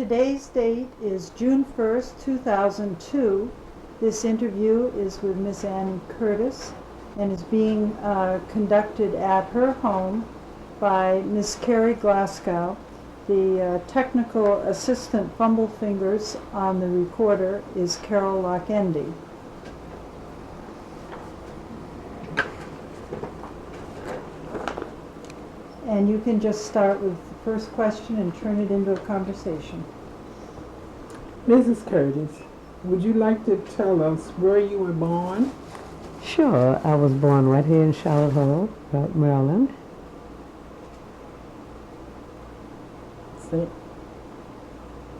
Today's date is June 1st, 2002. This interview is with Miss Annie Curtis and is being conducted at her home by Miss Carrie Glascoe. The technical assistant fumble fingers on the recorder is Locke, Endy. And you can just start with the first question and turn it into a conversation. Mrs. Curtis, would you like to tell us where you were born? Sure. I was born right here in Charlotte Hall, Maryland.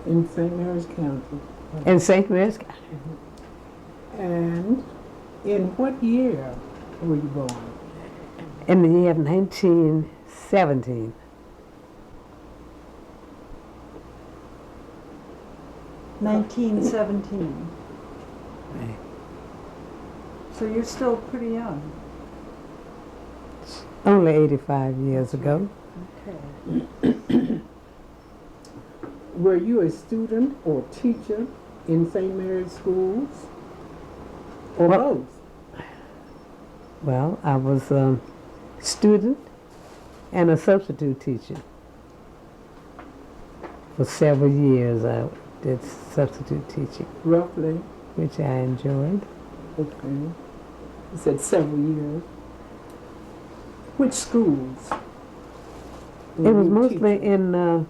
In St. Mary's County. In St. Mary's County. And in what year were you born? In the year of 1917. 1917. Right. So you're still pretty young. Only 85 years ago. Okay. Were you a student or teacher in St. Mary's schools? Or both? Well, I was a student and a substitute teacher. For several years I did substitute teaching. Roughly? Which I enjoyed. Okay. You said several years. Which schools? It was mostly in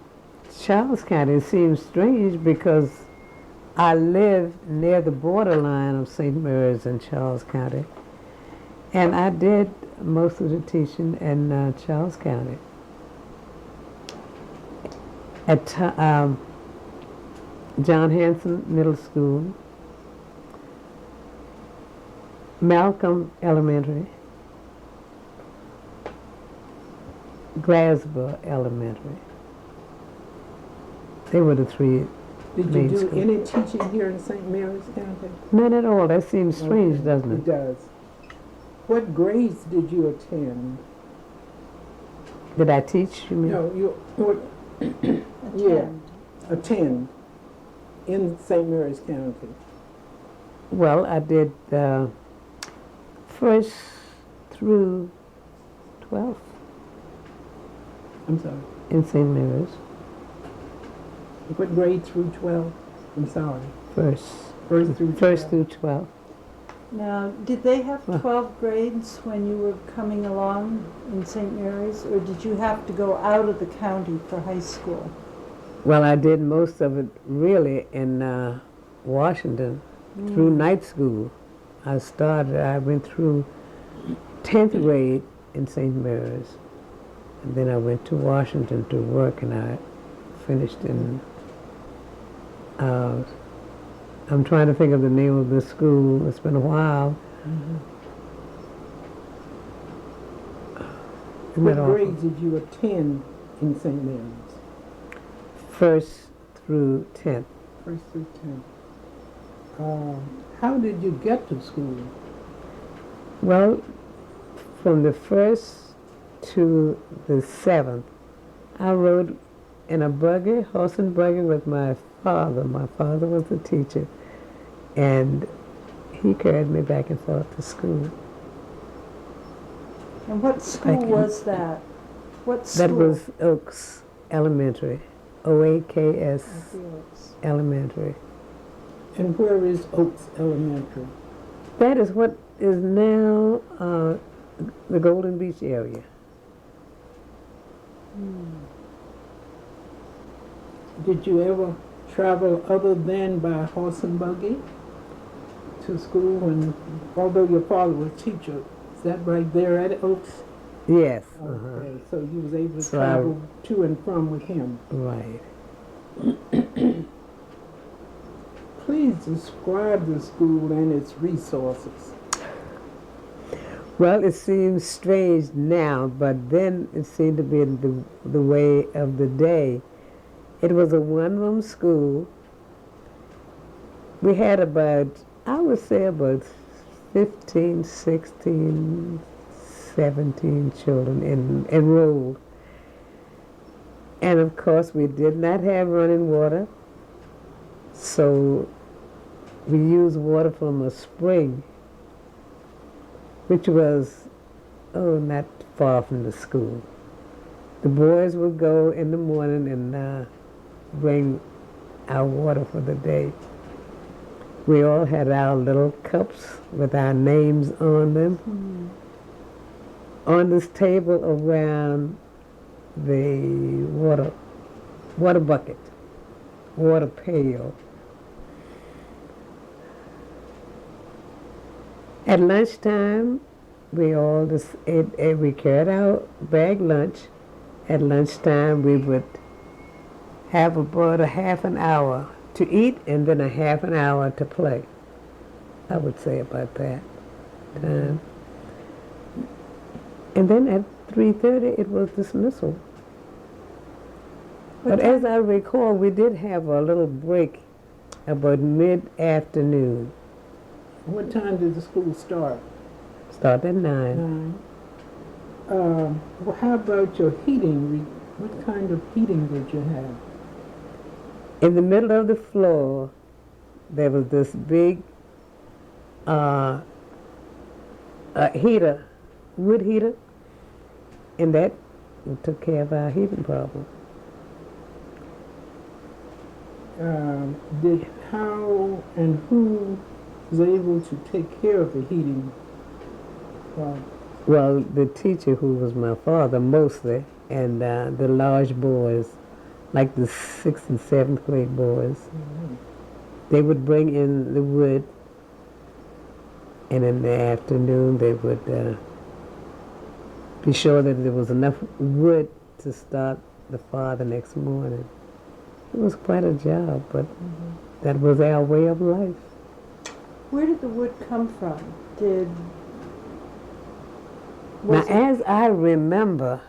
Charles County. It seems strange because I live near the borderline of St. Mary's and Charles County. And I did most of the teaching in Charles County. At John Hanson Middle School, Malcolm Elementary, Glascoe Elementary. They were the three. Did you do any teaching here in St. Mary's County? None at all. That seems strange, doesn't it? It does. What grades did you attend? Did I teach, you mean? No, you attend in St. Mary's County. Well, I did first through 12th I'm sorry. in St. Mary's. What grade through 12? I'm sorry. First Through through 12. 12. Now, did they have 12 grades when you were coming along in St. Mary's, or did you have to go out of the county for high school? Well, I did most of it really in Washington through night school. I went through 10th grade in St. Mary's, and then I went to Washington to work, and I finished in, I'm trying to think of the name of the school. It's been a while. What grades did you attend in St. Mary's? First through 10th. First through 10th. How did you get to school? Well, from the 1st to the 7th, I rode in a buggy, horse and buggy, with my father. My father was a teacher, and he carried me back and forth to school. And what school was that? What school? That was Oaks Elementary, OAKS Elementary. And where is Oaks Elementary? That is what is now the Golden Beach area. Did you ever travel other than by horse and buggy to school? And although your father was a teacher, is that right there at Oaks? Yes. Okay, so you was able to So travel to and from with him. Right. Please describe the school and its resources. Well, it seems strange now, but then it seemed to be the way of the day. It was a one-room school. We had about, I would say about 15, 16, 17 children enrolled. And of course, we did not have running water. So we used water from a spring, which was, not far from the school. The boys would go in the morning and bring our water for the day. We all had our little cups with our names on them. On this table around the water bucket, water pail. At lunchtime, we all just ate, we carried our bag lunch. At lunchtime, we would have about a half an hour to eat and then a half an hour to play. I would say about that time. And then at 3:30, it was dismissal. But as I recall, we did have a little break about mid-afternoon. What time did the school start? Start at 9. 9. Well, how about your heating? What kind of heating did you have? In the middle of the floor, there was this big heater, wood heater, and that took care of our heating problem. How and who was able to take care of the heating? Well, the teacher, who was my father mostly, and the large boys, like the 6th and 7th grade boys, they would bring in the wood, and in the afternoon they would be sure that there was enough wood to start the fire the next morning. It was quite a job, but that was our way of life. Where did the wood come from? Now, as I remember,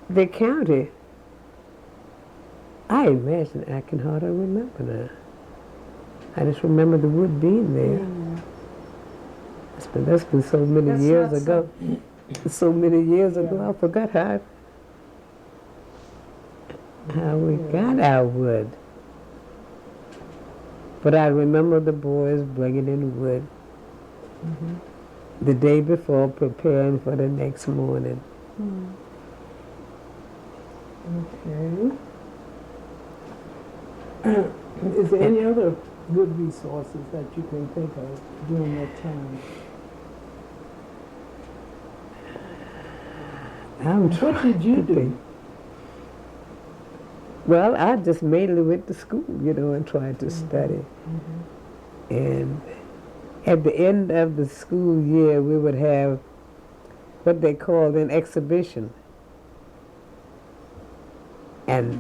the county, I imagine I can hardly remember now. I just remember the wood being there. That's been so many years ago. So many years ago, I forgot how we got our wood. But I remember the boys bringing in wood the day before, preparing for the next morning. Okay. Is there any other good resources that you can think of during that time? What did you do? Well, I just mainly went to school, and tried to study. And at the end of the school year, we would have what they called an exhibition. And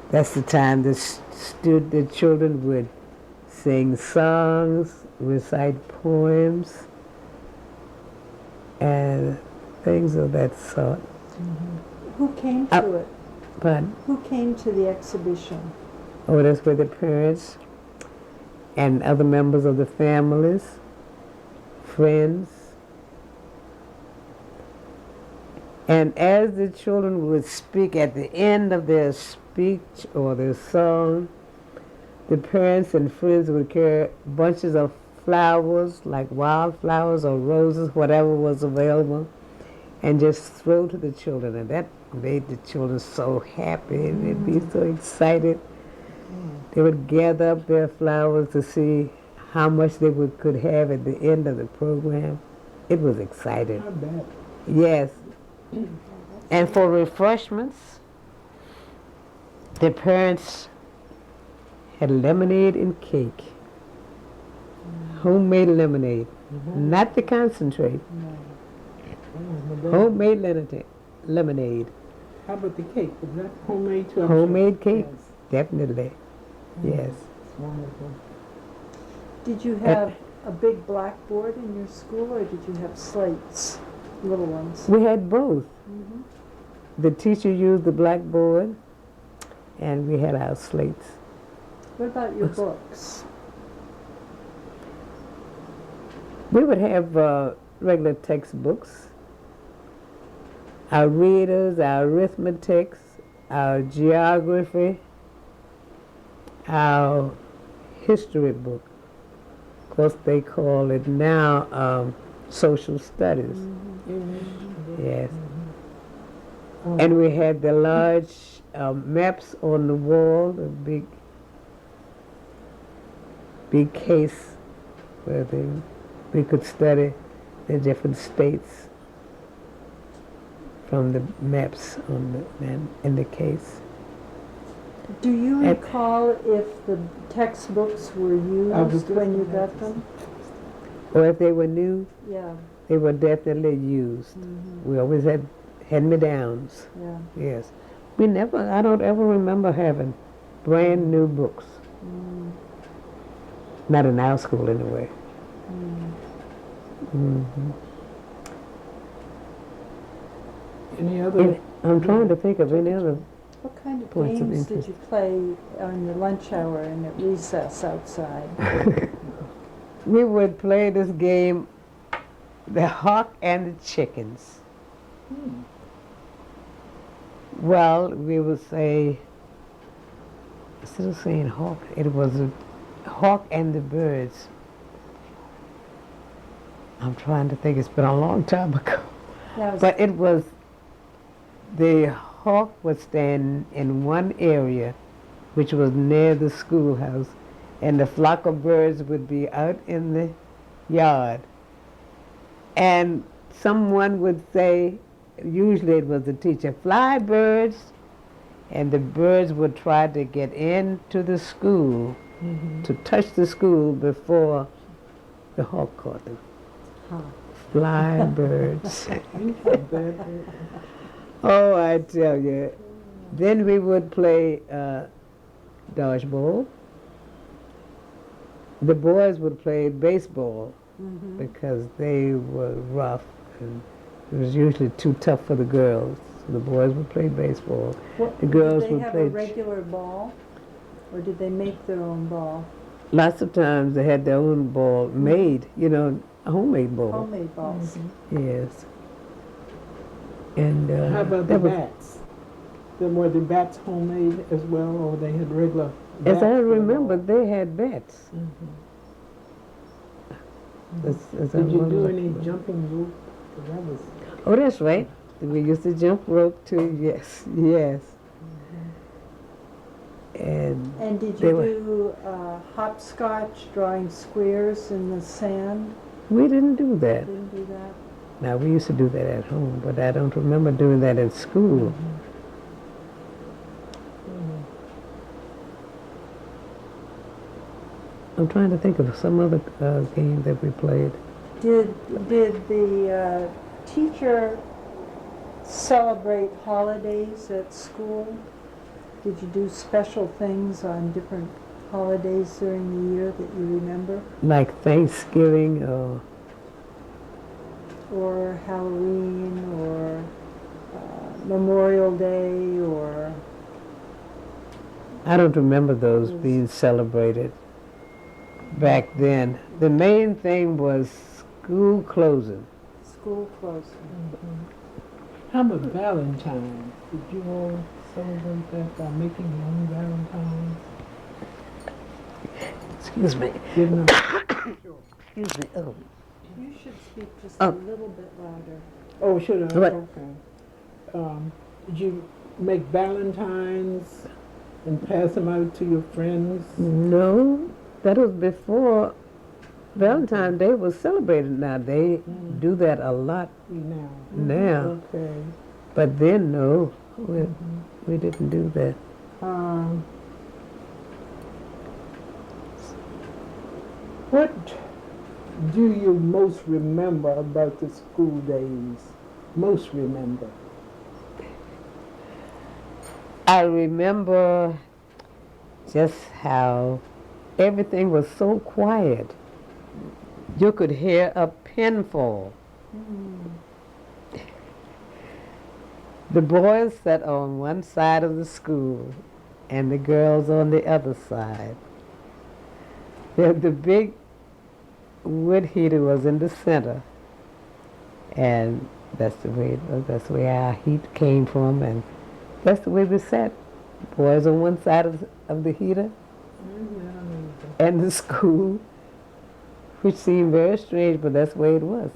that's the time the children would sing songs, recite poems, and things of that sort. Who came to it? But Who came to the exhibition? that's where the parents and other members of the families, friends. And as the children would speak at the end of their speech or their song, the parents and friends would carry bunches of flowers, like wildflowers or roses, whatever was available, and just throw to the children. And that made the children so happy, and they'd be so excited. They would gather up their flowers to see how much they could have at the end of the program. It was exciting. I bet. Yes. And for refreshments, the parents had lemonade and cake. Homemade lemonade, not the concentrate. Homemade lemonade. How about the cake? Was that homemade too? Homemade cake, Yes. definitely. Yes. It's wonderful. Did you have a big blackboard in your school, or did you have slates, little ones? We had both. The teacher used the blackboard, and we had our slates. What about your books? We would have regular textbooks, our readers, our arithmetics, our geography, our history book. Of course, they call it now social studies. Yes. And we had the large maps on the wall, the big case where we could study the different states from the maps in the case. Do you recall if the textbooks were used when you got them? Or if they were new, Yeah, they were definitely used. We always had hand-me-downs. yeah. Yes. I don't ever remember having brand new books. Not in our school anyway. Any other? I'm trying to think of any other. What kind of Points of games did interest. you play on your lunch hour and at recess outside? We would play this game, the hawk and the chickens. Well, we would say, instead of saying hawk, it was a hawk and the birds. I'm trying to think, it's been a long time ago. That was- But it was, the hawk would stand in one area, which was near the schoolhouse, and the flock of birds would be out in the yard. And someone would say, usually it was the teacher, "Fly, birds," and the birds would try to get into the school, to touch the school before the hawk caught them. Fly, birds. Oh, I tell you. Then we would play dodgeball. The boys would play baseball because they were rough, and it was usually too tough for the girls. So the boys would play baseball. The girls did they would have play. a regular ball, or did they make their own ball? Lots of times they had their own ball made, a homemade ball. Homemade balls. Yes. And How about the that was- bats? Were the bats homemade as well, or they had regular As bats I for the remember, ball? they had bats. As I Did you do remember. any jumping rope? 'Cause that was Oh, that's right. We used to jump rope too. Yes, yes. And And did They you were- do hopscotch, drawing squares in the sand? we didn't do that. Didn't do that? Now we used to do that at home, but I don't remember doing that in school. I'm trying to think of some other game that we played. Did the teacher celebrate holidays at school? Did you do special things on different holidays during the year that you remember? Like Thanksgiving Or Halloween, or Memorial Day, or I don't remember those being celebrated back then. The main thing was school closing. school closing? How about Valentine's? Did you all celebrate that by making your own Valentine's? Excuse me. Giving them Excuse me. Oh. You should speak just Oh. a little bit louder. Oh, should I? What? Okay. Did you make Valentines and pass them out to your friends? No, that was before Valentine's Day was celebrated. Now they do that a lot Now. now, Okay. but then no, we didn't do that. What do you most remember about the school days? Most remember? I remember just how everything was so quiet. You could hear a pin fall. The boys sat on one side of the school and the girls on the other side. The big wood heater was in the center, and that's the way it was. That's the way our heat came from, and that's the way we sat. Boys on one side of the heater, and the school, which seemed very strange, but that's the way it was.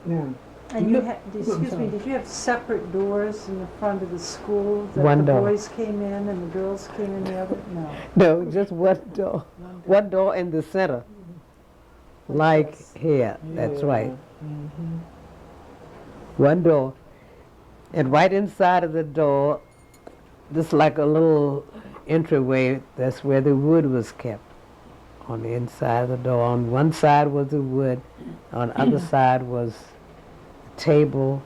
Yeah. And You- you had, I'm excuse me, sorry. did you have separate doors in the front of the school? That One the door. boys came in and the girls came in the other? No. No, just one door. One door in the center. Like this. here, that's right. Mhm. One door. And right inside of the door, just like a little entryway, that's where the wood was kept. On the inside of the door. On one side was the wood, on the other side was a table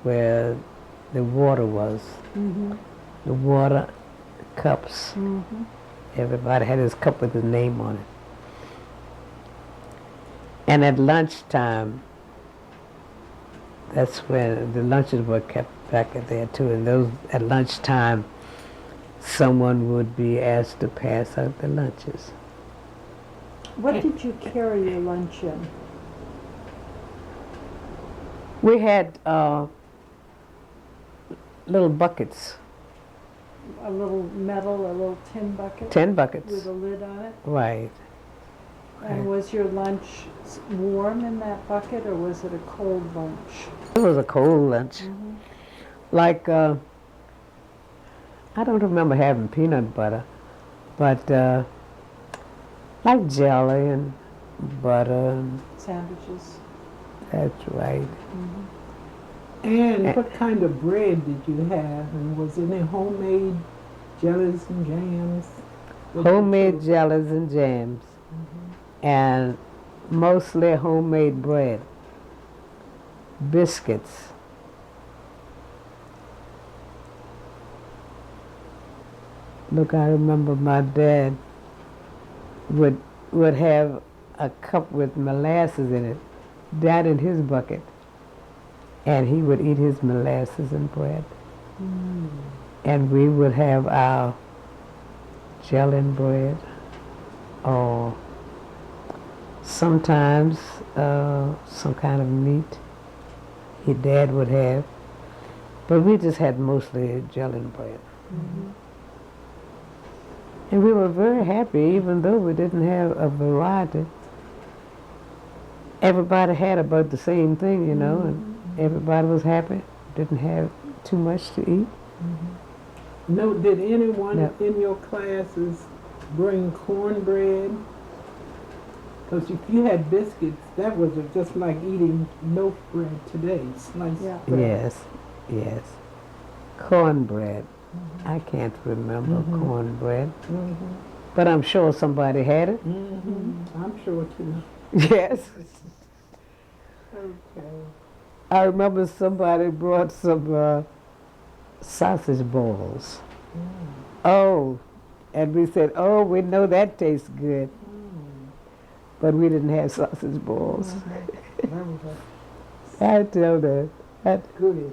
where the water was. The water cups. Everybody had his cup with his name on it. And at lunchtime, that's when the lunches were kept back at there too. And those at lunchtime, someone would be asked to pass out the lunches. What did you carry your lunch in? We had little buckets, A little metal, a little tin bucket? 10 buckets, With a lid on it? right. And was your lunch warm in that bucket, or was it a cold lunch? It was a cold lunch. Like, I don't remember having peanut butter, but like jelly and butter, and Sandwiches? that's right. And what kind of bread did you have? And was any homemade jellies and jams? What you Homemade chose? jellies and jams, and mostly homemade bread, biscuits. Look, I remember my dad would have a cup with molasses in it, that in his bucket, and he would eat his molasses and bread. And we would have our jelly and bread, or sometimes some kind of meat your dad would have, but we just had mostly jelly and bread. And we were very happy, even though we didn't have a variety. Everybody had about the same thing, you know, and everybody was happy, didn't have too much to eat. No, did anyone No. in your classes bring cornbread? Because if you had biscuits, that was just like eating loaf bread today, sliced Yeah. bread. Yes, yes. Cornbread. I can't remember cornbread, but I'm sure somebody had it. I'm sure too. Yes. Okay. I remember somebody brought some sausage balls. Oh, and we said, oh, we know that tastes good. But we didn't have sausage balls. That was I tell that. a goodie.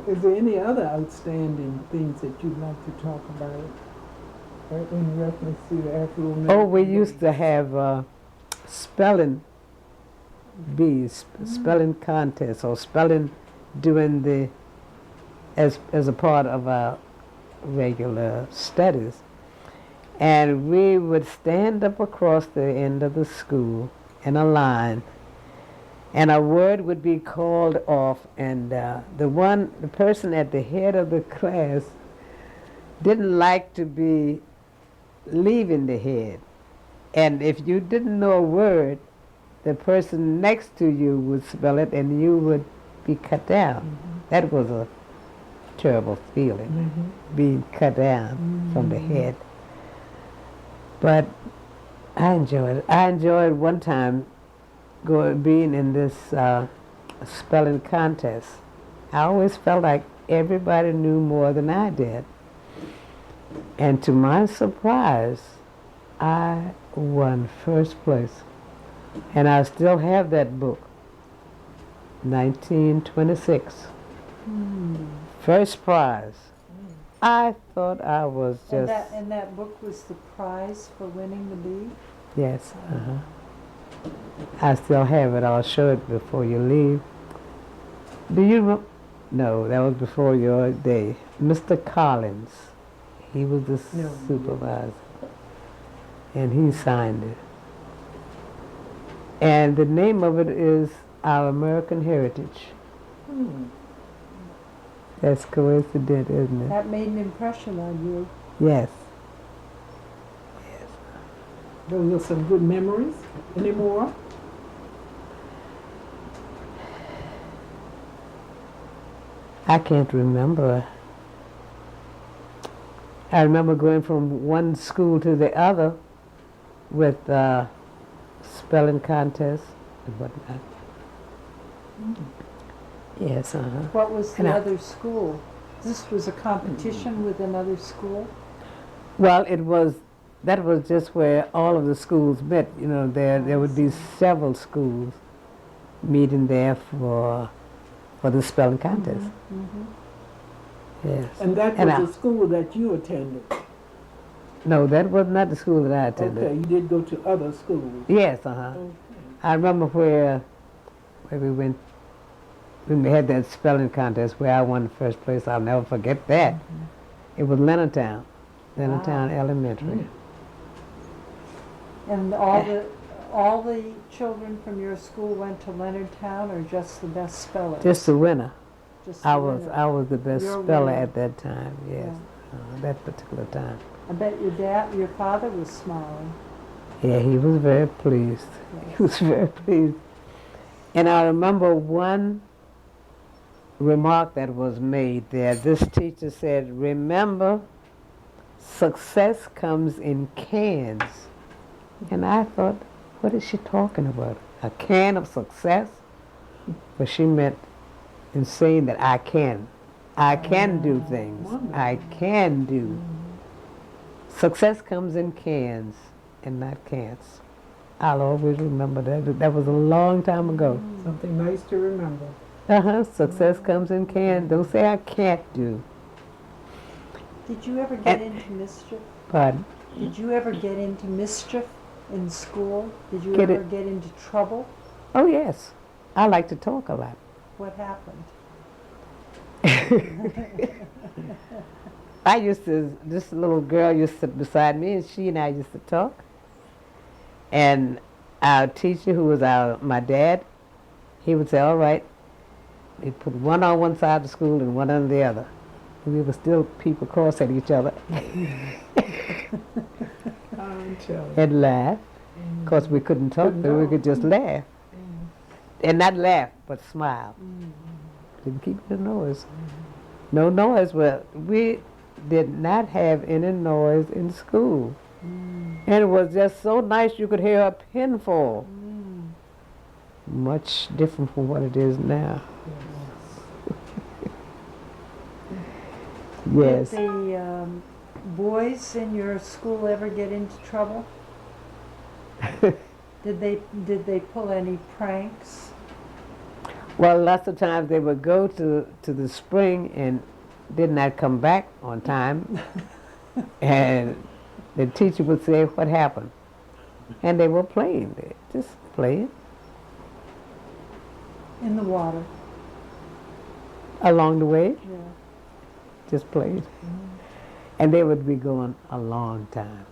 Is there any other outstanding things that you'd like to talk about in reference to the Afro-American? Oh, we used to have spelling bees, spelling contests, or spelling during the, as a part of our regular studies. And we would stand up across the end of the school in a line, and a word would be called off, and the person at the head of the class didn't like to be leaving the head. And if you didn't know a word, the person next to you would spell it and you would be cut down. That was a terrible feeling, being cut down from the head. But I enjoyed it. I enjoyed one time being in this spelling contest. I always felt like everybody knew more than I did. And to my surprise, I won first place. And I still have that book, 1926. First prize. I thought I was And just, that book was the prize for winning the bee? yes, I still have it. I'll show it before you leave. Do you No, that was before your day. Mr. Collins, he was the No. supervisor, and he signed it. And the name of it is Our American Heritage. Hmm. That's coincident, isn't it? That made an impression on you. Yes. Those are some good memories. Any more? I can't remember. I remember going from one school to the other with spelling contests and whatnot. Yes, What was the And other school? This was a competition with another school? Well, that was just where all of the schools met. You know, there would be several schools meeting there for the spelling contest. Yes. And that And was the school that you attended. No, that was not the school that I attended. Okay, you did go to other schools. Yes, Okay. I remember where we went when we had that spelling contest where I won the first place. I'll never forget that. It was Leonardtown Elementary. And all the children from your school went to Leonardtown, or just the best spellers? Just the winner. Just the I winner. was the best You're a speller winner. at that time. Yes, that particular time. I bet your father was smiling. Yeah, he was very pleased. He was very pleased. And I remember one remark that was made there. This teacher said, "Remember, success comes in cans." And I thought, what is she talking about? A can of success? But she meant in saying that I can do things. I can do. Success comes in cans and not cans. I'll always remember that. That was a long time ago. Something nice to remember. Success comes in cans. Don't say I can't do. Did you ever get into mischief? Pardon? Did you ever get into mischief in school? Did you Get ever it- get into trouble? Oh, yes. I like to talk a lot. What happened? This little girl used to sit beside me, and she and I used to talk. And our teacher, who was my dad, he would say, all right, he'd put one on one side of the school and one on the other. And we would still peep across at each other I'm telling you. and laugh. Of course, we couldn't talk, but we could just laugh. And not laugh, but smile. Didn't keep the noise. No noise. Well, we did not have any noise in school. And it was just so nice you could hear a pin fall. Much different from what it is now. Yes. Did the boys in your school ever get into trouble? Did they pull any pranks? Well, lots of times they would go to the spring and did not come back on time. And the teacher would say, what happened? And they were playing. They just playing In the water? along the way, Yeah. just playing. And they would be going a long time.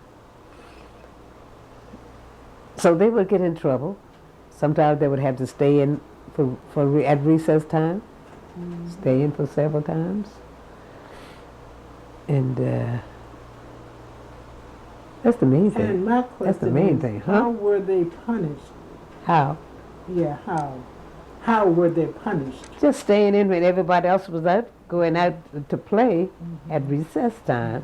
So they would get in trouble. Sometimes they would have to stay in at recess time, stay in for several times. And that's the main thing. And my question That's the main is, thing, huh? how were they punished? How? Yeah, how? How were they punished? Just staying in when everybody else was out, going out to play at recess time.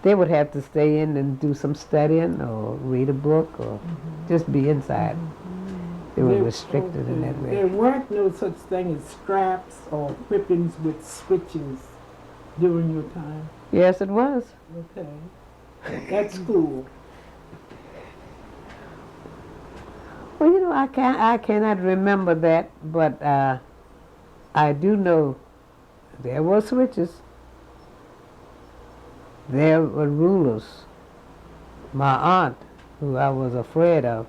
They would have to stay in and do some studying or read a book or just be inside. They were restricted in that There way. weren't no such thing as straps or whippings with switches during your time. Yes, it was. Okay. At school. Well, you know, I cannot remember that, but I do know there were switches. There were rulers. My aunt, who I was afraid of,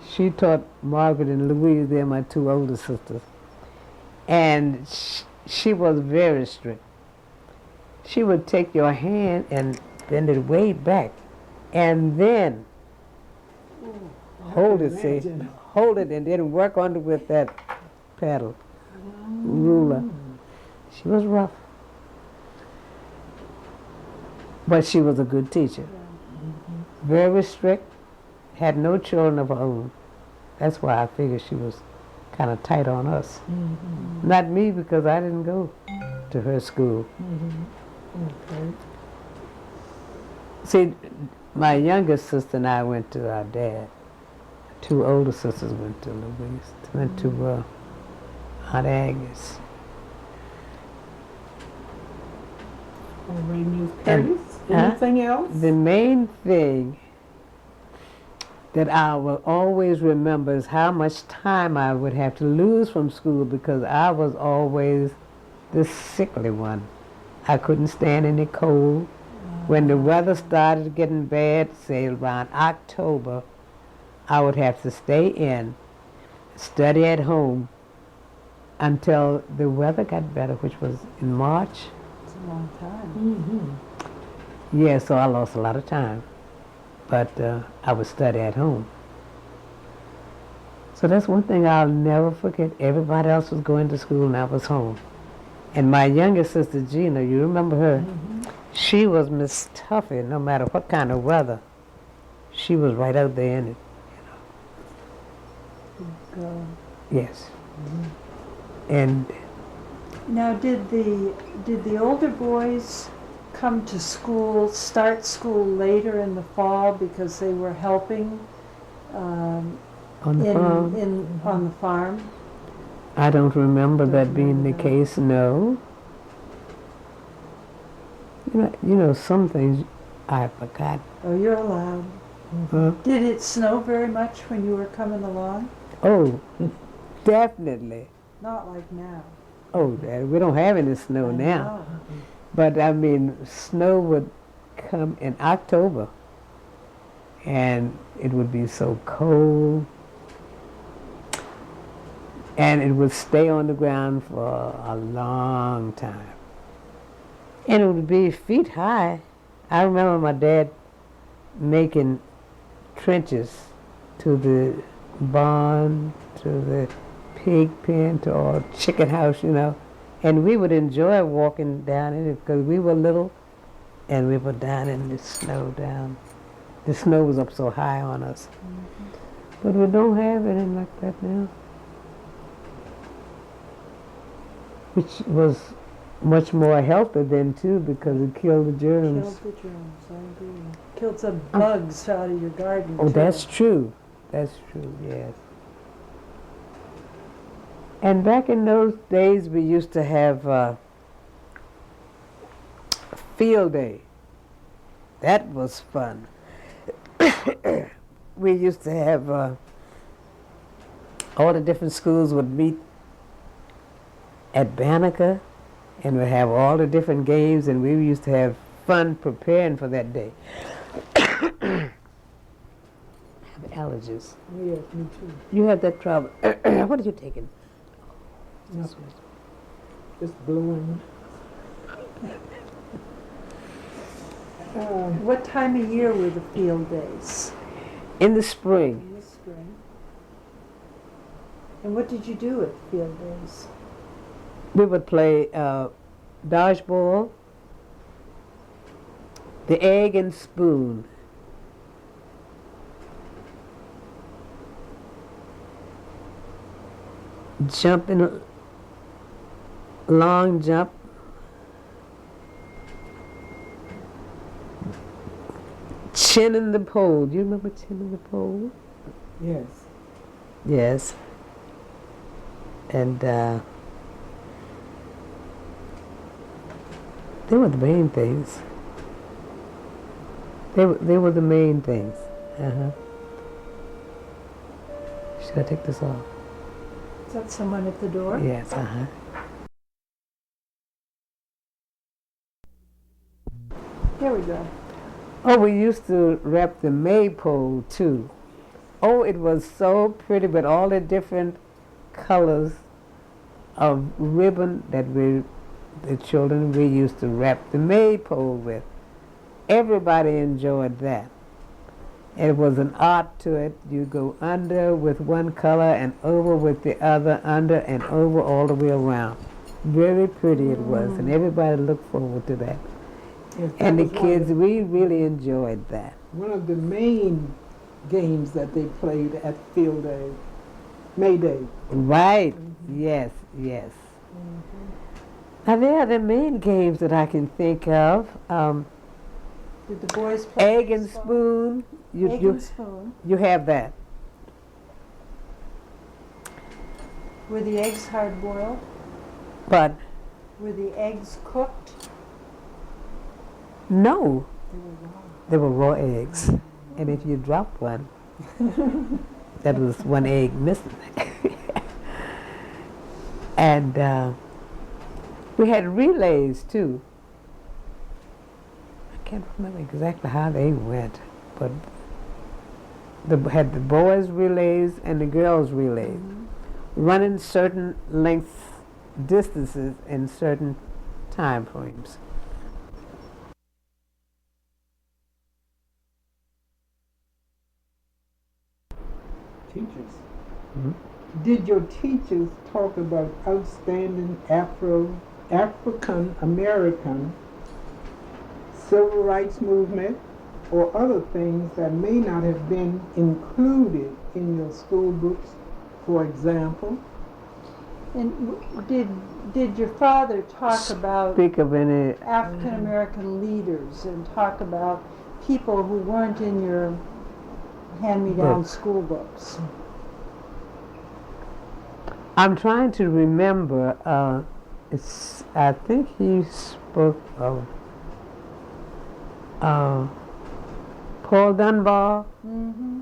she taught Margaret and Louise, they're my two older sisters. And she was very strict. She would take your hand and bend it way back, and then hold it, see, hold it, and then work on it with that paddle, ruler. She was rough, but she was a good teacher. Very strict, had no children of her own. That's why I figured she was kind of tight on us. Not me, because I didn't go to her school. Okay. See, my youngest sister and I went to our dad. Two older sisters went to Louise, went to Aunt Agnes. All right, Ms. And- Curtis. Anything else? The main thing that I will always remember is how much time I would have to lose from school because I was always the sickly one. I couldn't stand any cold. When the weather started getting bad, say around October, I would have to stay in, study at home until the weather got better, which was in March. It's a long time. Yeah, so I lost a lot of time, but I would study at home. So that's one thing I'll never forget. Everybody else was going to school and I was home. And my youngest sister, Gina, you remember her? She was Miss Tuffy, no matter what kind of weather. She was right out there in it. Go. Yes. And Now, did the older boys come to school, start school later in the fall because they were helping on the farm, on the farm? I don't remember that Don't being the remember that. case, no. You know, some things I forgot. Oh, you're allowed. Huh? Did it snow very much when you were coming along? Oh, definitely. Not like now. Oh, we don't have any snow I now. know. But I mean, snow would come in October, and it would be so cold, and it would stay on the ground for a long time. And it would be feet high. I remember my dad making trenches to the barn, to the pig pen, to our chicken house, you know. And we would enjoy walking down in it because we were little and we were down in the snow down. The snow was up so high on us. But we don't have anything like that now. Which was much more healthy then too because it killed the germs. Killed the germs, I agree. Killed some bugs out of your garden, Oh, too. that's true. That's true, yes. And back in those days, we used to have field day. That was fun. We used to have all the different schools would meet at Banneker, and we'd have all the different games, and we used to have fun preparing for that day. I have allergies. Yes, me too. You had that trouble. What are you taking? Nothing. Just blowing. What time of year were the field days? In the spring, In the spring. And what did you do at field days? we would play dodgeball, the egg and spoon. Jumping, long jump. Chin in the pole. Do you remember chin in the pole? Yes. Yes. And they were the main things. They were the main things. Uh-huh. Should I take this off? Is that someone at the door? Yes, uh-huh. Here we go. Oh, we used to wrap the maypole too. Oh, it was so pretty with all the different colors of ribbon that the children, we used to wrap the maypole with. Everybody enjoyed that. It was an art to it. You go under with one color and over with the other, under and over all the way around. Very pretty it was, and everybody looked forward to that. Yes, that And the was kids, we really enjoyed that. one of the main games that they played at Field Day, May Day. Right, yes, yes. Now there are the main games that I can think of. Did the boys play Egg and spoon. Egg and spoon. You have that. Were the eggs hard boiled? But Were the eggs cooked? no, They were raw. they were raw eggs. And if you dropped one, that was one egg missing. And we had relays too. I can't remember exactly how they went, but had the boys' relays and the girls' relays, running certain lengths, distances in certain time frames. Teachers. Mhm. Did your teachers talk about outstanding African American civil rights movement or other things that may not have been included in your school books, for example? And did your father talk about Speak of any. African American leaders and talk about people who weren't in your hand-me-down Books. school books? I'm trying to remember. I think he spoke of Paul Dunbar. Mm-hmm.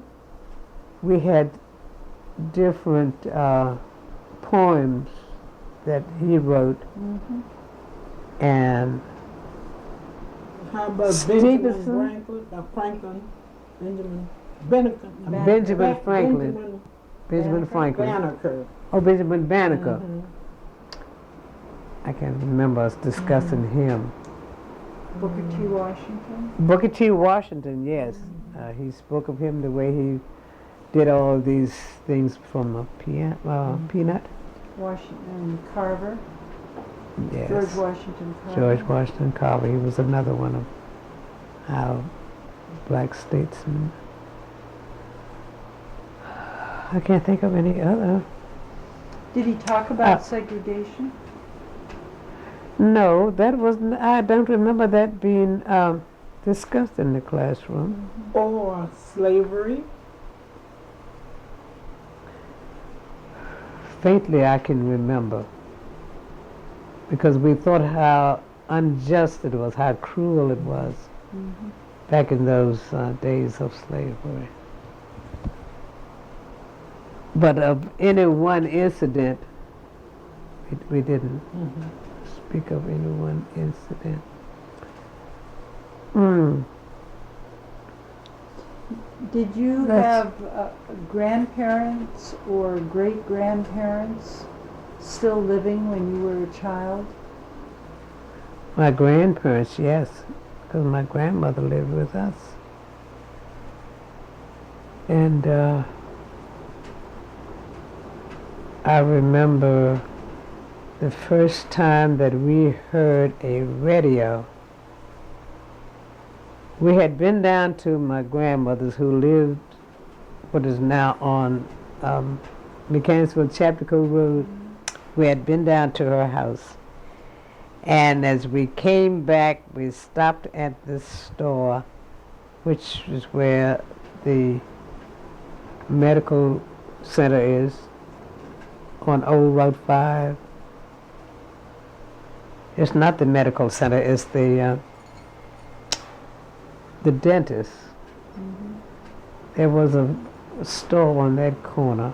We had different poems that he wrote, Mm-hmm. and How about Stevenson? Benjamin Franklin. Banneker. Oh, Benjamin Banneker. Mhm. I can remember us discussing him. Booker T. Washington. Booker T. Washington, yes. He spoke of him the way he did all these things from a peanut. Washington Carver. Yes. George Washington Carver. George Washington Carver. He was another one of our black statesmen. I can't think of any other. Did he talk about segregation? No, that wasn't. I don't remember that being discussed in the classroom. Or slavery? Faintly, I can remember because we thought how unjust it was, how cruel it was back in those days of slavery. But of any one incident, we didn't speak of any one incident. Did you That's- have grandparents or great-grandparents still living when you were a child? My grandparents, yes, because my grandmother lived with us. And I remember the first time that we heard a radio. We had been down to my grandmother's, who lived what is now on Mechanicsville Chapel Road. We had been down to her house. And as we came back, we stopped at this store, which is where the medical center is, on Old Road 5. It's not the medical center, it's the dentist. There was a store on that corner,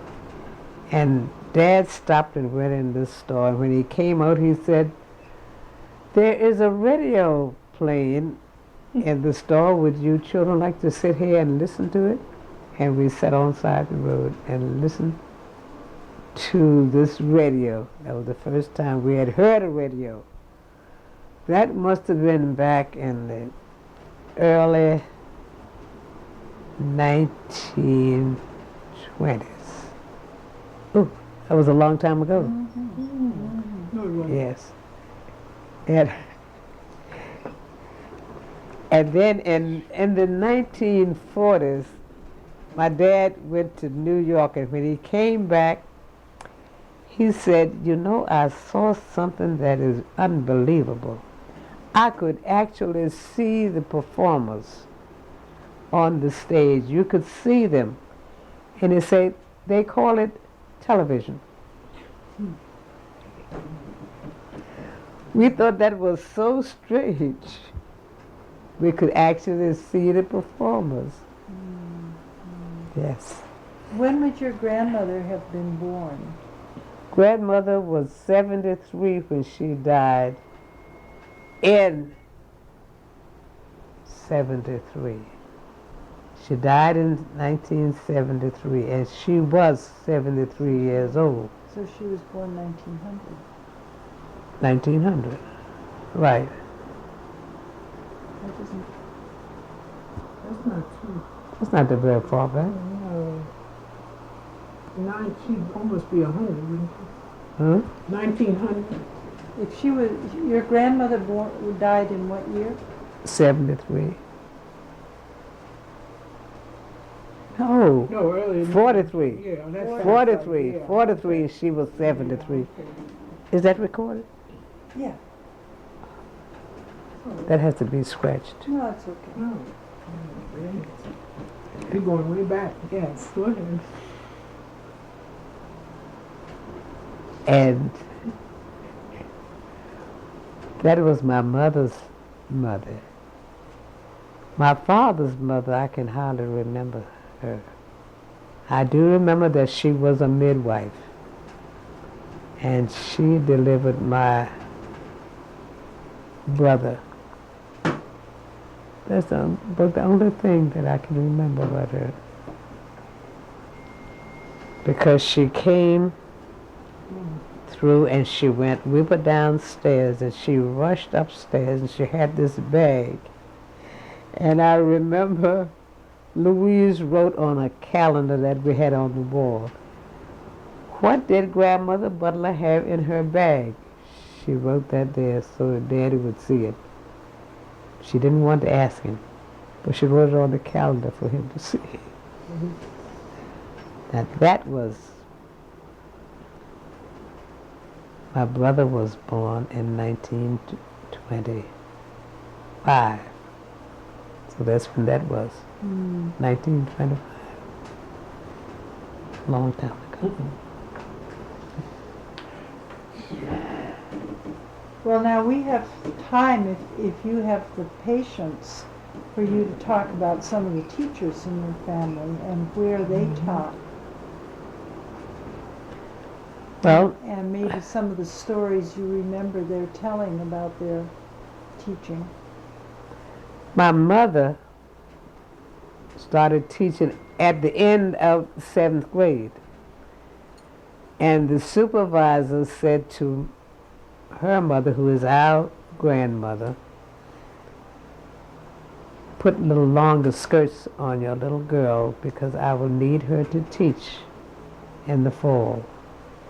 and Dad stopped and went in this store, and when he came out, he said, "There is a radio playing in the store. Would you children like to sit here and listen to it?" And we sat on side the road and listened to this radio. That was the first time we had heard a radio. That must have been back in the early 1920s. Oh, that was a long time ago. No, it wasn't. Yes. And then in the 1940s, my dad went to New York, and when he came back, he said, you know, I saw something that is unbelievable. I could actually see the performers on the stage. You could see them. And he said, they call it television. We thought that was so strange. We could actually see the performers. Yes. When would your grandmother have been born? Grandmother was 73 when she died in 73. She died in 1973, and she was 73 years old. So she was born 1900. 1900, right. That isn't. That's not true. That's not that very far back. She'd almost be 100, wouldn't she? Huh? 1900. If she was, your grandmother died in what year? 73. No, No, earlier. 43. Yeah, that's 43. yeah. 43, and she was 73. Okay. Is that recorded? Yeah. That has to be scratched. No, it's okay. No. You're going way back. Yes, go ahead. And that was my mother's mother. My father's mother, I can hardly remember her. I do remember that she was a midwife, and she delivered my brother. That's but the only thing that I can remember about her. Because she came through and she went, we were downstairs, and she rushed upstairs, and she had this bag. And I remember Louise wrote on a calendar that we had on the wall, what did Grandmother Butler have in her bag? She wrote that there so that Daddy would see it. She didn't want to ask him, but she wrote it on the calendar for him to see. Now that was, my brother was born in 1925. So that's when that was, 1925. Long time ago. Well, now we have time, if you have the patience, for you to talk about some of the teachers in your family and where they taught. Well, And maybe some of the stories you remember they're telling about their teaching. my mother started teaching at the end of 7th grade. And the supervisor said to her mother, who is our grandmother, put little longer skirts on your little girl because I will need her to teach in the fall.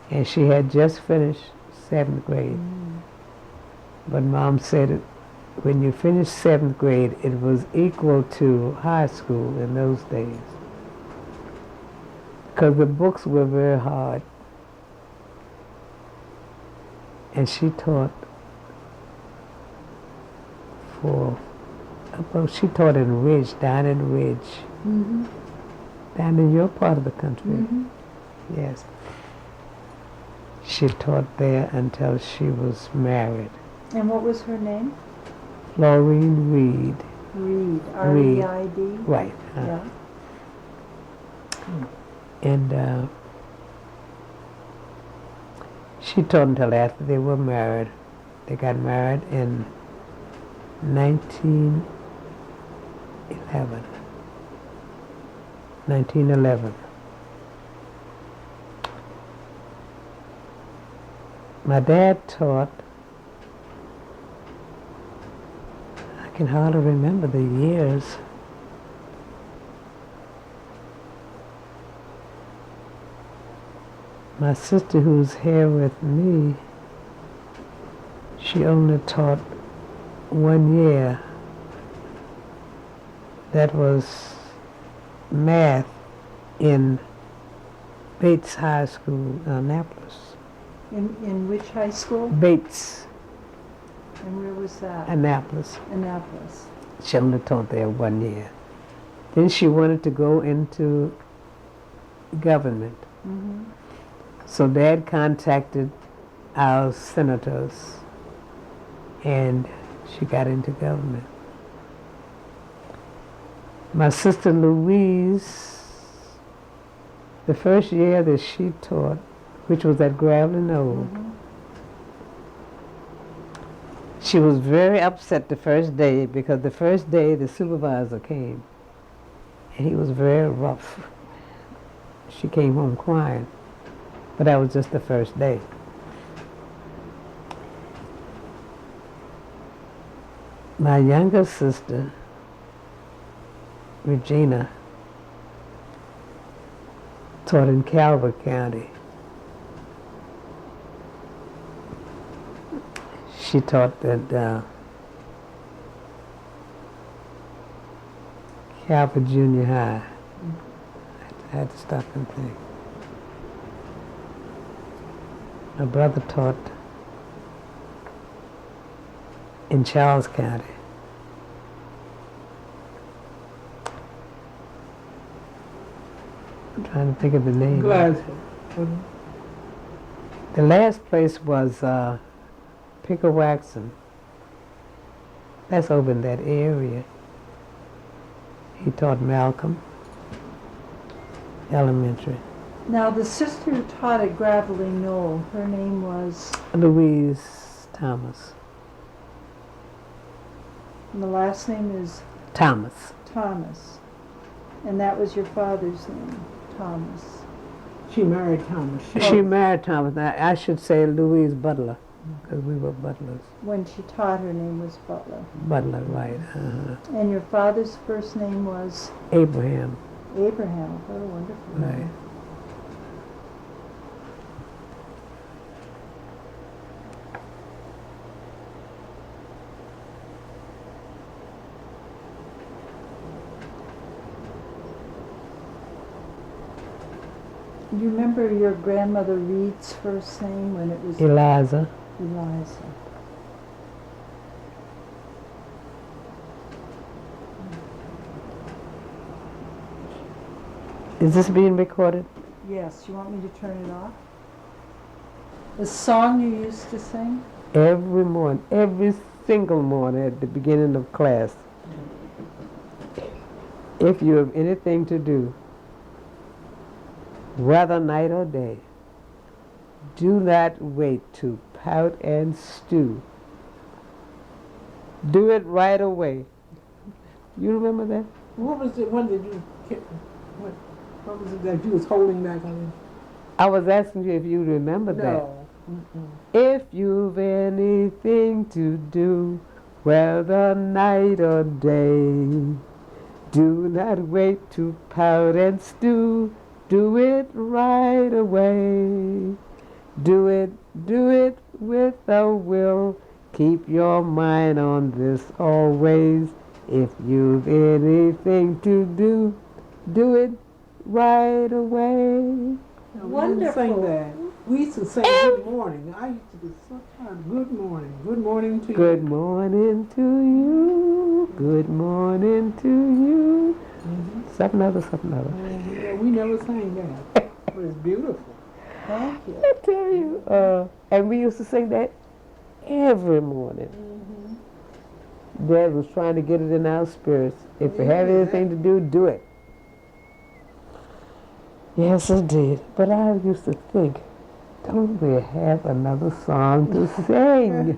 And she had just finished 7th grade. But Mom said when you finished 7th grade, it was equal to high school in those days, because the books were very hard. And she taught she taught in Ridge, down in Ridge, down in your part of the country. Yes. She taught there until she was married. And what was her name? Florine Reed. Reed. R-E-I-D? Right. Yeah. And she taught until after they were married. They got married in 1911. 1911. My dad taught, I can hardly remember the years. My sister, who's here with me, she only taught 1 year. That was math in Bates High School, Annapolis. In which high school? Bates, And where was that? Annapolis. Annapolis. She only taught there 1 year. Then she wanted to go into government. Mm-hmm. So Dad contacted our senators, and she got into government. My sister Louise, the first year that she taught, which was at Gravelly Knoll, she was very upset the first day because the first day the supervisor came, and he was very rough. She came home crying. But that was just the first day. My younger sister, Regina, taught in Calvert County. She taught at Calvert Junior High. I had to stop and think. My brother taught in Charles County. I'm trying to think of the name. Glasgow. The last place was Pickle-Waxon. That's over in that area. He taught Malcolm Elementary. Now, the sister who taught at Gravelly Knoll, her name was, Louise Thomas. and the last name is Thomas. Thomas. And that was your father's name, Thomas. She married Thomas. She married Thomas. Now, I should say Louise Butler, because we were butlers. When she taught, her name was Butler. Butler, right. And your father's first name was Abraham. Abraham. What a wonderful Right. name. Do you remember your grandmother Reed's first name when it was Eliza. Eliza? Is this being recorded? Yes, you want me to turn it off? The song you used to sing? Every morning, every single morning at the beginning of class. If you have anything to do, whether night or day, do not wait to pout and stew. Do it right away. You remember that? What was it one that you kept, what was it that you was holding back on? I was asking you if you remember that. No. If you've anything to do, whether night or day, do not wait to pout and stew. Do it right away. Do it with a will. Keep your mind on this always. If you've anything to do, do it right away. No, we didn't sing Wonderful. that. We used to sing good morning. I used to do sometimes good morning. Good morning to Good you. morning to you. Good morning to you. Something other, something other. Yeah, we never sang that. It was beautiful. Thank you. I tell you. And we used to sing that every morning. Dad was trying to get it in our spirits. If we have anything to do, do it. Yes, it did. But I used to think, don't we have another song to sing?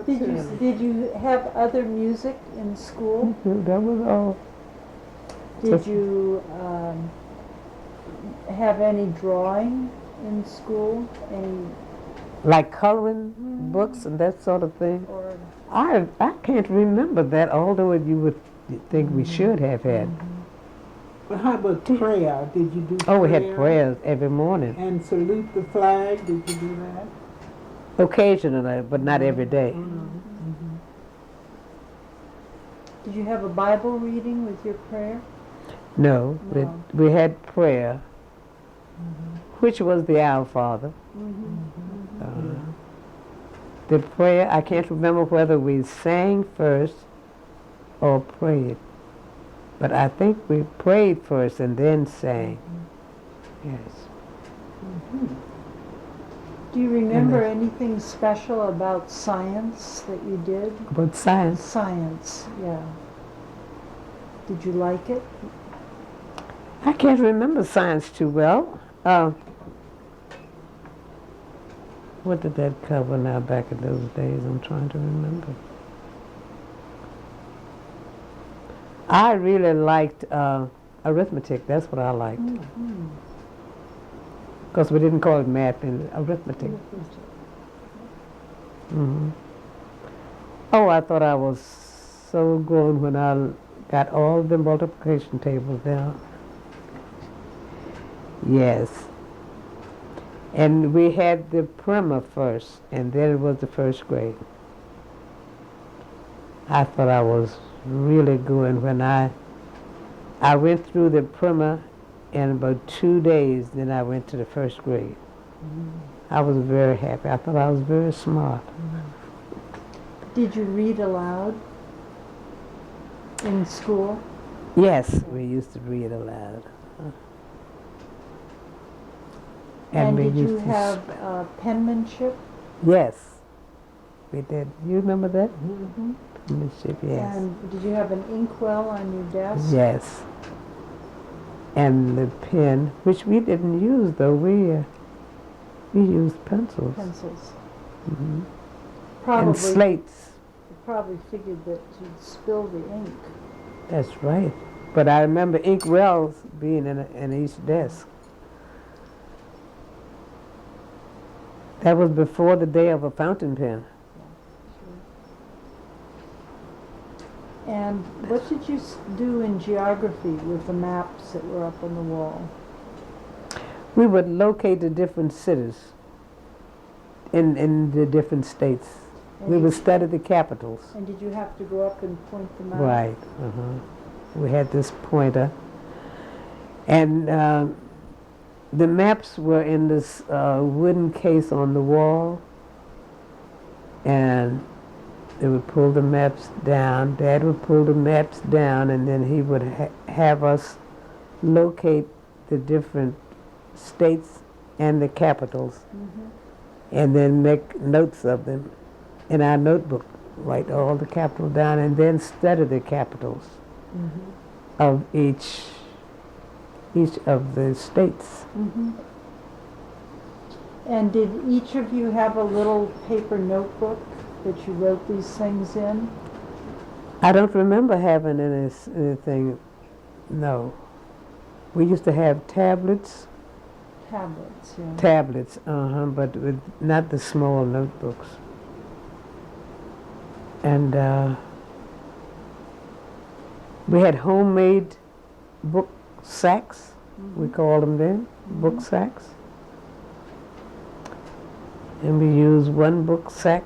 Did you have other music in school? That was all. Did you have any drawing in school? Any, Like coloring books and that sort of thing. or, I can't remember that, although you would think we should have had. But how about prayer? Did you do prayer? Oh, we had prayers every morning. And salute the flag? Did you do that? Occasionally, but not every day. did you have a Bible reading with your prayer? No, No. we had prayer, which was the Our Father. The prayer, I can't remember whether we sang first or prayed. But I think we prayed first and then sang. Yes. Do you remember anything special about science that you did? About science. Science, yeah. Did you like it? I can't remember science too well. What did that cover now back in those days? I'm trying to remember. I really liked arithmetic. That's what I liked. Because we didn't call it math and arithmetic. Oh, I thought I was so good when I got all the multiplication tables down. Yes. And we had the primer first, and then it was the first grade. I thought I was really good when I went through the primer in about 2 days, then I went to the first grade. I was very happy. I thought I was very smart. Did you read aloud in school? Yes, we used to read aloud. And we did you used to have penmanship? Yes, we did. You remember that? Penmanship, yes. And did you have an inkwell on your desk? Yes. And the pen, which we didn't use though, we used pencils. Pencils. And Probably, slates. you probably figured that you'd spill the ink. That's right. But I remember ink wells being in each desk. That was before the day of a fountain pen. And what did you do in geography with the maps that were up on the wall? We would locate the different cities in the different states. We would study the capitals. And did you have to go up and point them out? Right. We had this pointer. And the maps were in this wooden case on the wall. And they would pull the maps down. Dad would pull the maps down, and then he would have us locate the different states and the capitals, and then make notes of them in our notebook. Write all the capitals down, and then study the capitals of each of the states. And did each of you have a little paper notebook that you wrote these things in? I don't remember having anything. No, we used to have tablets. Tablets, yeah. Tablets, but with not the small notebooks. And we had homemade book sacks, we called them then, book sacks. And we used one book sack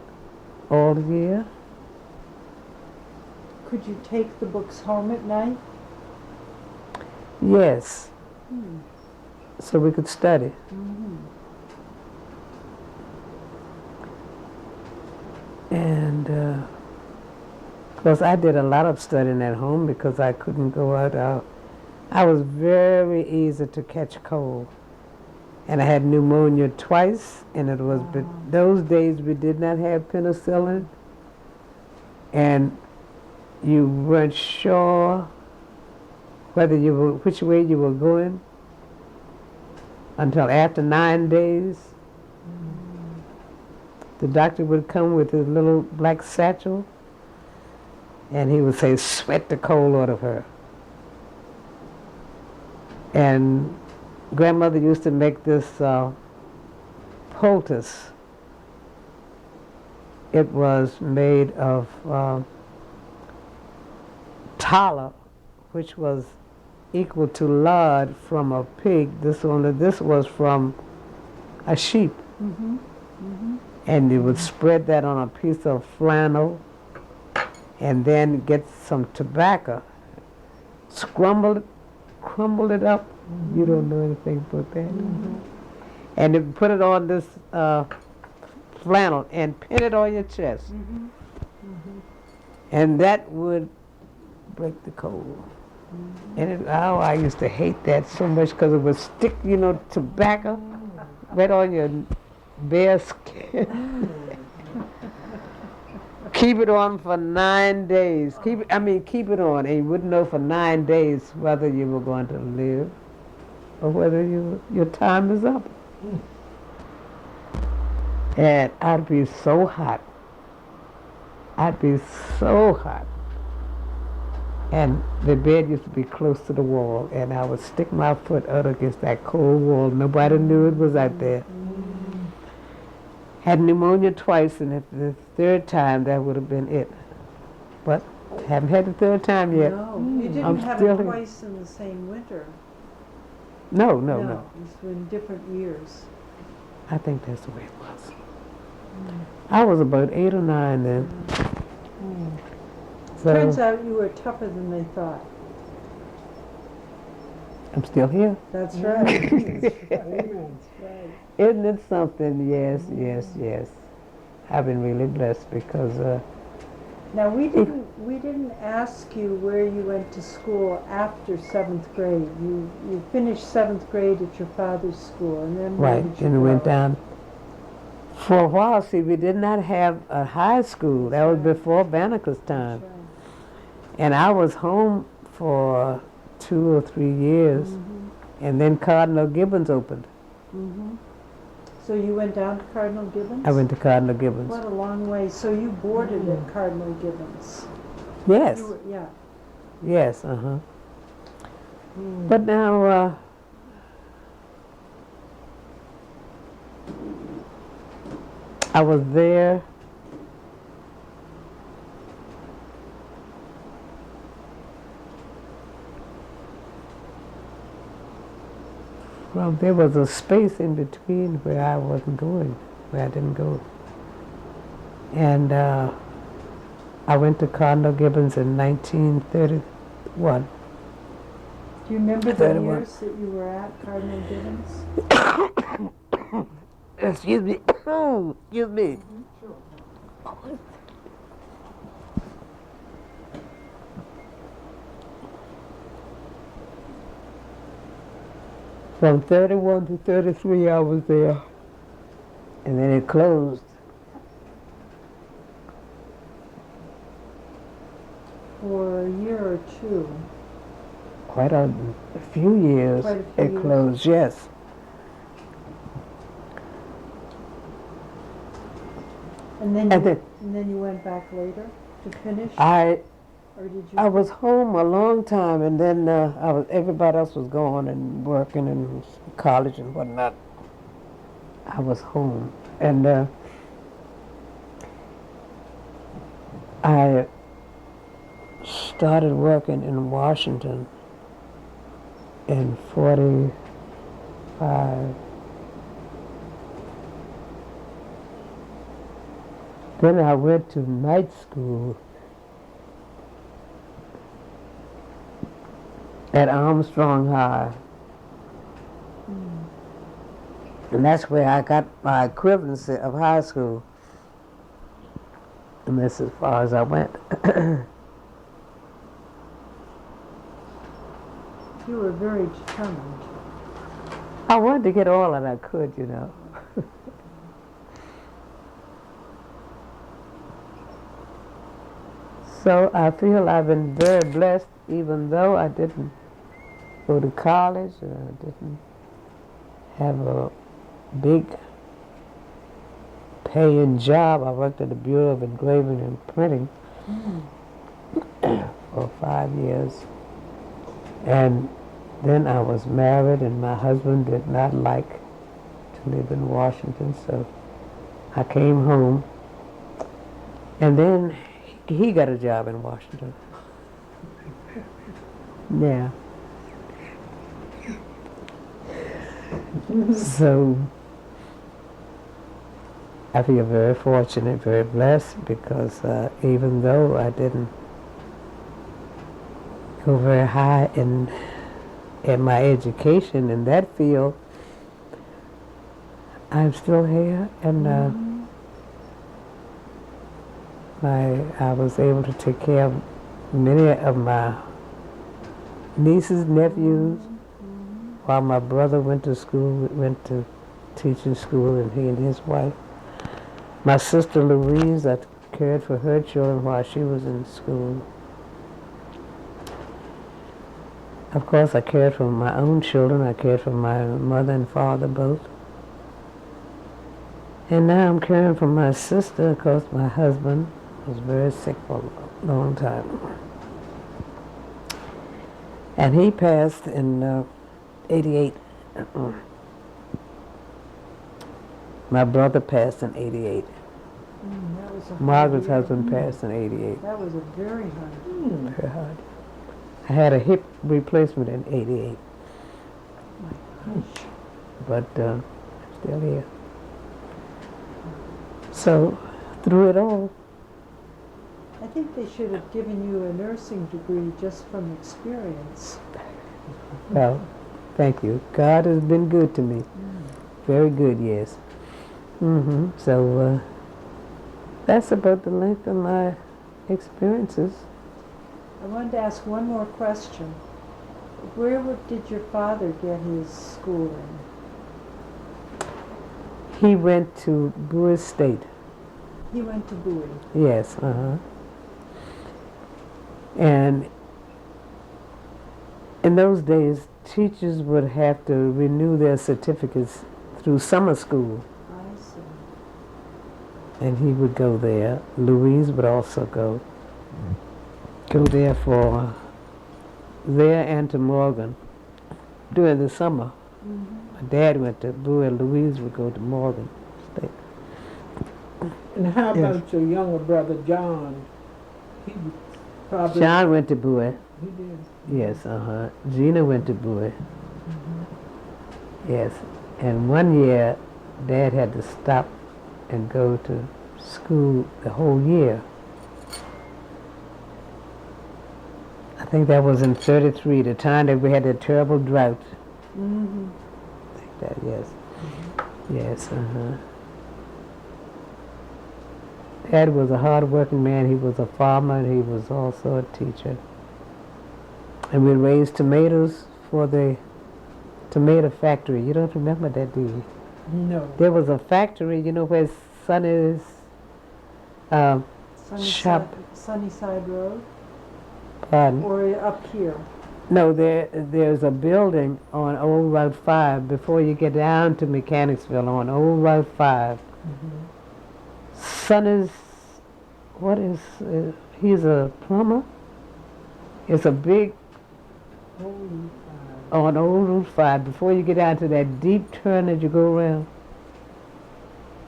all year. Could you take the books home at night? Yes, so we could study. And of course I did a lot of studying at home because I couldn't go out. I was very easy to catch cold. And I had pneumonia twice, and it was, but those days we did not have penicillin, and you weren't sure which way you were going until after 9 days. The doctor would come with his little black satchel, and he would say, "Sweat the cold out of her." And grandmother used to make this poultice. It was made of tallow, which was equal to lard from a pig. This was from a sheep. And you would spread that on a piece of flannel and then get some tobacco, crumble it up. You don't know anything about that. And you put it on this flannel and pin it on your chest. And that would break the cold. And I used to hate that so much because it would stick, tobacco right on your bare skin. Keep it on for 9 days. Keep it on, and you wouldn't know for 9 days whether you were going to live or whether your time is up. And I'd be so hot. And the bed used to be close to the wall, and I would stick my foot out against that cold wall. Nobody knew it was out there. Had pneumonia twice, and if the third time, that would have been it. But haven't had the third time yet. No, you didn't I'm have still it here. twice in the same winter. No. It's in different years. I think that's the way it was. I was about 8 or 9 then. So Turns out you were tougher than they thought. I'm still here. That's right. Isn't it something? Yes. I've been really blessed because Now we didn't ask you where you went to school after 7th grade. You finished 7th grade at your father's school, and then where did you and we went go? down. For a while, see, we did not have a high school. That was before Banneker's time. That's right. And I was home for 2 or 3 years, and then Cardinal Gibbons opened. So you went down to Cardinal Gibbons? I went to Cardinal Gibbons. What a long way. So you boarded at Cardinal Gibbons? Yes, Yeah. yes, But now, I was there. Well, there was a space in between where I wasn't going, where I didn't go. And I went to Cardinal Gibbons in 1931. Do you remember the 31. years that you were at Cardinal Gibbons? Excuse me. Excuse me. From 31 to 33, I was there. And then it closed. For a year or two. Quite a few years. Quite a few It years. closed, yes. And then And you went back later to finish? I Or did you? I was home a long time, and then everybody else was going and working in college and whatnot. I was home, and I started working in Washington in 45. Then I went to night school at Armstrong High. And that's where I got my equivalency of high school. And that's as far as I went. You were very determined. I wanted to get all that I could, you know. So I feel I've been very blessed, even though I didn't go to college, or I didn't have a big paying job. I worked at the Bureau of Engraving and Printing for 5 years. And then I was married, and my husband did not like to live in Washington, so I came home. And then he got a job in Washington. Yeah. So I feel very fortunate, very blessed, because even though I didn't go very high in my education in that field, I'm still here, and I was able to take care of many of my nieces, nephews, while my brother went to school, went to teaching school, and he and his wife. My sister Louise, I cared for her children while she was in school. Of course, I cared for my own children. I cared for my mother and father both. And now I'm caring for my sister because my husband was very sick for a long time. And he passed in 88. My brother passed in 88. That was a hard Margaret's year. husband passed in 88. That was a very hard. Very hard. I had a hip replacement in 88. My gosh. But I'm still here. So, through it all, I think they should have given you a nursing degree just from experience. well, thank you. God has been good to me. Very good, yes. So, that's about the length of my experiences. I wanted to ask one more question. Where did your father get his schooling? He went to Bowie State. He went to Bowie. Yes, And in those days, teachers would have to renew their certificates through summer school. I see. And he would go there. Louise would also go there for there and to Morgan during the summer. My dad went to Bowie, Louise would go to Morgan State. And how about your younger brother, John? He probably... John went to Bowie. He did. Yes, Gina went to Bowie. Yes. And one year, Dad had to stop and go to school the whole year. I think that was in 33, the time that we had that terrible drought. I think that, yes. Yes, Dad was a hard-working man. He was a farmer, and he was also a teacher. And we raised tomatoes for the tomato factory. You don't remember that, do you? No. There was a factory, you know, where Sonny's shop. Sunnyside Road? Pardon? Or up here? No, there's a building on Old Route 5 before you get down to Mechanicsville on Old Route 5. Sonny's, what is, he's a plumber. It's a big, on Old Route 5, before you get down to that deep turn that you go around.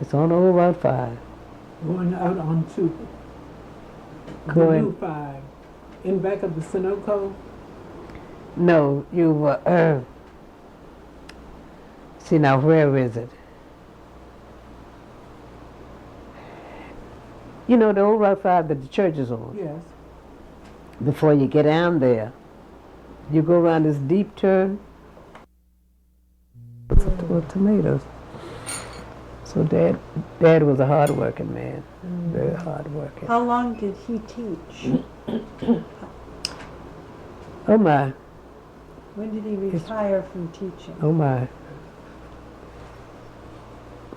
It's on Old Route 5. Going out onto Going- Route 5. In back of the Sunoco? No, you, see now, where is it? You know the Old Route 5 that the church is on? Yes. Before you get down there, you go around this deep turn with tomatoes. So Dad was a hard-working man, very hard-working. How long did he teach? Oh my, When did he retire from teaching? oh my.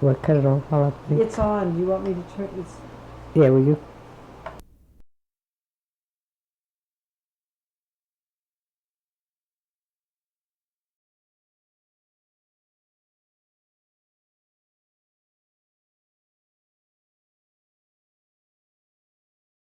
What, cut it off while I think? It's on. Do you want me to turn? It's Yeah, will you